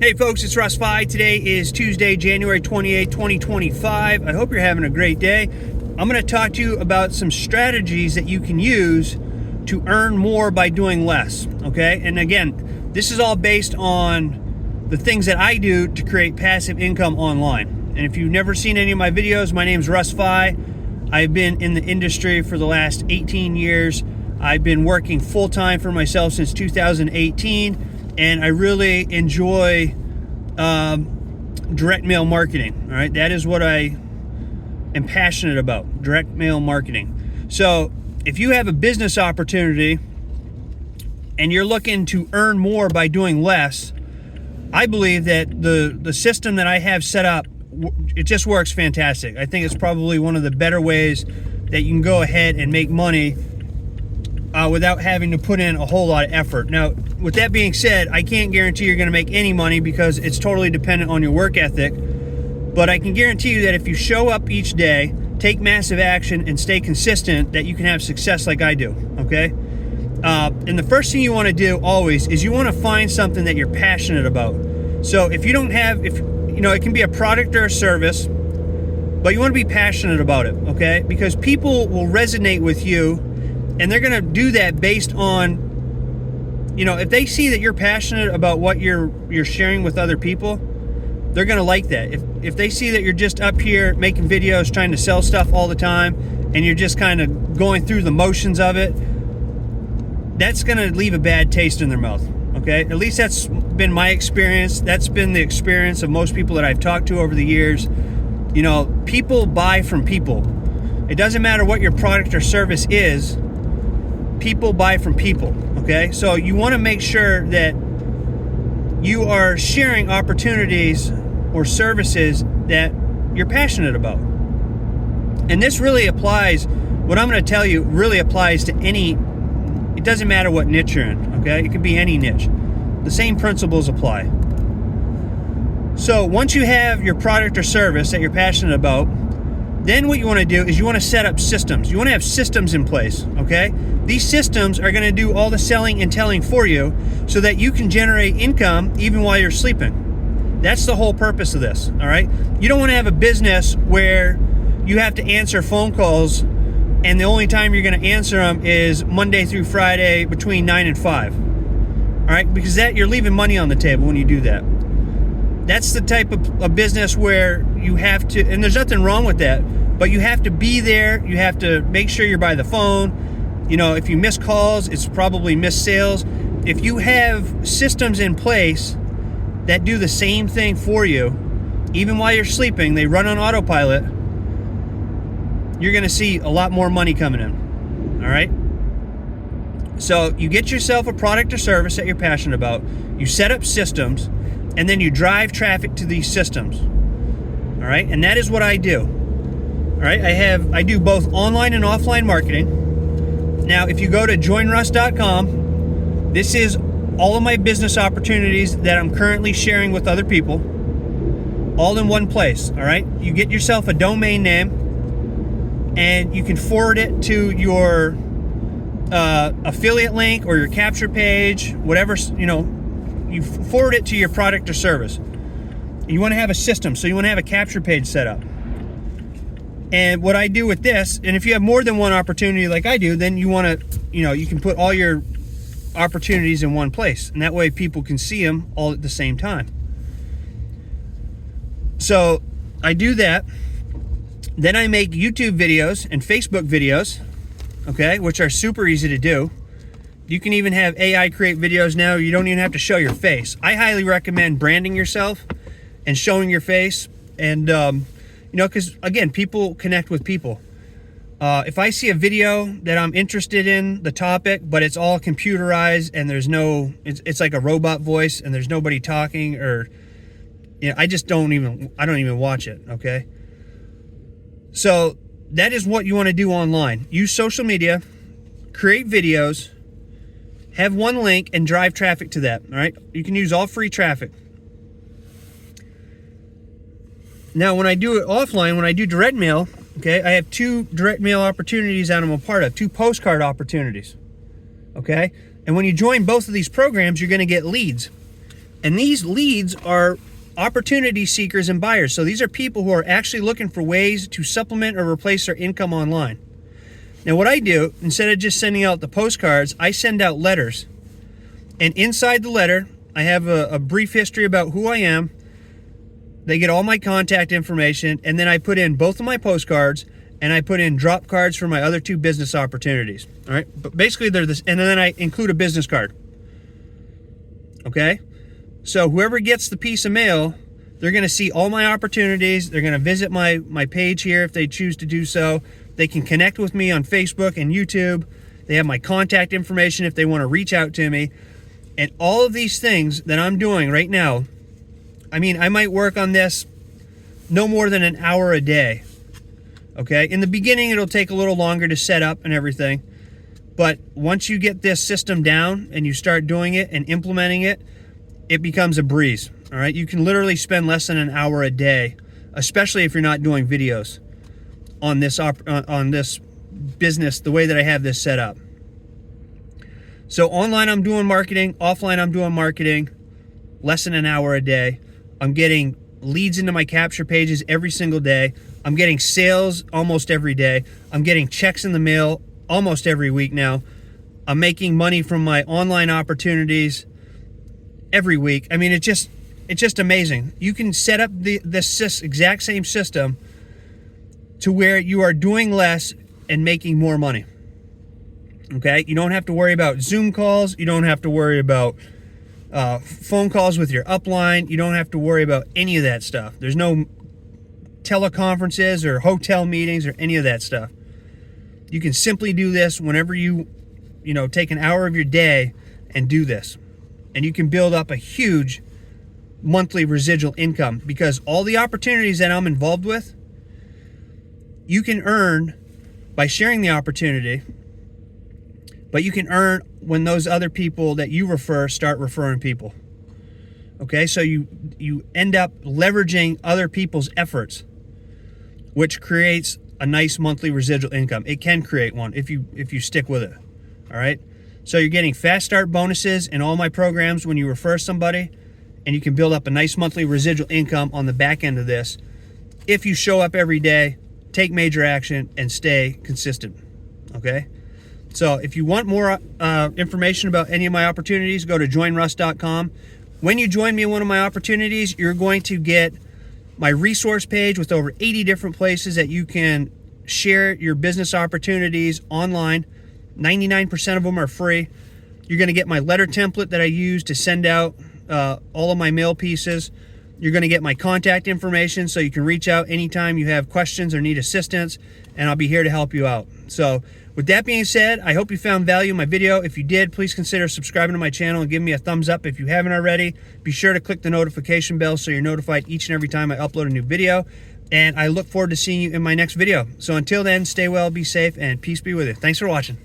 Hey folks, it's Russ. Today is Tuesday, January 28, 2025. I hope you're having a great day. I'm going to talk to you about some strategies that you can use to earn more by doing less, okay? And again, this is all based on the things that I do to create passive income online. And if you've never seen any of my videos, my name's Russ. I've been in the industry for the last 18 years. I've been working full-time for myself since 2018. And I really enjoy direct mail marketing. All right, that is what I am passionate about, direct mail marketing. So if you have a business opportunity and you're looking to earn more by doing less, I believe that the system that I have set up, it just works fantastic. I think it's probably one of the better ways that you can go ahead and make money without having to put in a whole lot of effort. Now, with that being said, I can't guarantee you're going to make any money because it's totally dependent on your work ethic. But I can guarantee you that if you show up each day, take massive action, and stay consistent, that you can have success like I do, okay? And the first thing you want to do always is you want to find something that you're passionate about. So if you don't have, it can be a product or a service, but you want to be passionate about it, okay? Because people will resonate with you, and they're going to do that based on, if they see that you're passionate about what you're sharing with other people, they're going to like that. If they see that you're just up here making videos, trying to sell stuff all the time, and you're just kind of going through the motions of it, that's going to leave a bad taste in their mouth, okay? At least that's been my experience. That's been the experience of most people that I've talked to over the years. People buy from people. It doesn't matter what your product or service is. People buy from people, okay? So you want to make sure that you are sharing opportunities or services that you're passionate about. And this really applies, what I'm going to tell you really applies to it doesn't matter what niche you're in, okay? It could be any niche. The same principles apply. So once you have your product or service that you're passionate about, then what you want to do is you want to set up systems. You want to have systems in place, okay? These systems are going to do all the selling and telling for you so that you can generate income even while you're sleeping. That's the whole purpose of this, all right? You don't want to have a business where you have to answer phone calls and the only time you're going to answer them is Monday through Friday between 9 and 5, all right? Because you're leaving money on the table when you do that. That's the type of a business where you have to, and there's nothing wrong with that, but you have to be there. You have to make sure you're by the phone. If you miss calls, it's probably missed sales. If you have systems in place that do the same thing for you, even while you're sleeping, they run on autopilot, you're going to see a lot more money coming in, all right? So you get yourself a product or service that you're passionate about, you set up systems, and then you drive traffic to these systems, all right? And that is what I do, all right? I do both online and offline marketing. Now, if you go to joinruss.com, this is all of my business opportunities that I'm currently sharing with other people, all in one place, all right? You get yourself a domain name, and you can forward it to your affiliate link or your capture page, whatever, you forward it to your product or service. You want to have a system, so you want to have a capture page set up. And what I do with this, and if you have more than one opportunity like I do, then you want to, you can put all your opportunities in one place, and that way people can see them all at the same time. So I do that. Then I make YouTube videos and Facebook videos, okay, which are super easy to do. You can even have AI create videos now. You don't even have to show your face. I highly recommend branding yourself and showing your face. And, because, again, people connect with people. If I see a video that I'm interested in, the topic, but it's all computerized and there's it's like a robot voice and there's nobody talking, or, I don't even watch it, okay? So that is what you want to do online. Use social media, create videos, have one link, and drive traffic to that, all right? You can use all free traffic. Now, when I do it offline, when I do direct mail, okay, I have 2 direct mail opportunities that I'm a part of, 2 postcard opportunities, okay? And when you join both of these programs, you're going to get leads. And these leads are opportunity seekers and buyers. So these are people who are actually looking for ways to supplement or replace their income online. Now what I do, instead of just sending out the postcards, I send out letters. And inside the letter, I have a brief history about who I am. They get all my contact information, and then I put in both of my postcards, and I put in drop cards for my other 2 business opportunities. All right, but basically they're this, and then I include a business card. Okay, so whoever gets the piece of mail, they're going to see all my opportunities. They're going to visit my page here if they choose to do so. They can connect with me on Facebook and YouTube. They have my contact information if they want to reach out to me. And all of these things that I'm doing right now, I mean, I might work on this no more than an hour a day. Okay, in the beginning, it'll take a little longer to set up and everything. But once you get this system down and you start doing it and implementing it, it becomes a breeze. All right, you can literally spend less than an hour a day, especially if you're not doing videos on this business the way that I have this set up. So online I'm doing marketing, offline I'm doing marketing, less than an hour a day. I'm getting leads into my capture pages every single day. I'm getting sales almost every day. I'm getting checks in the mail almost every week now. I'm making money from my online opportunities every week. I mean, it's just amazing. You can set up this exact same system to where you are doing less and making more money. Okay, you don't have to worry about Zoom calls. You don't have to worry about phone calls with your upline. You don't have to worry about any of that stuff. There's no teleconferences or hotel meetings or any of that stuff. You can simply do this whenever you take an hour of your day and do this. And you can build up a huge monthly residual income, because all the opportunities that I'm involved with, you can earn by sharing the opportunity. But you can earn when those other people that you refer start referring people. Okay, so you end up leveraging other people's efforts, which creates a nice monthly residual income. It can create one if you stick with it. All right, so you're getting fast start bonuses in all my programs when you refer somebody, and you can build up a nice monthly residual income on the back end of this if you show up every day, take major action, and stay consistent. Okay. So if you want more information about any of my opportunities, go to joinruss.com. When you join me in one of my opportunities, you're going to get my resource page with over 80 different places that you can share your business opportunities online. 99% of them are free. You're going to get my letter template that I use to send out all of my mail pieces. You're going to get my contact information so you can reach out anytime you have questions or need assistance, and I'll be here to help you out. So with that being said, I hope you found value in my video. If you did, please consider subscribing to my channel and give me a thumbs up if you haven't already. Be sure to click the notification bell so you're notified each and every time I upload a new video. And I look forward to seeing you in my next video. So until then, stay well, be safe, and peace be with you. Thanks for watching.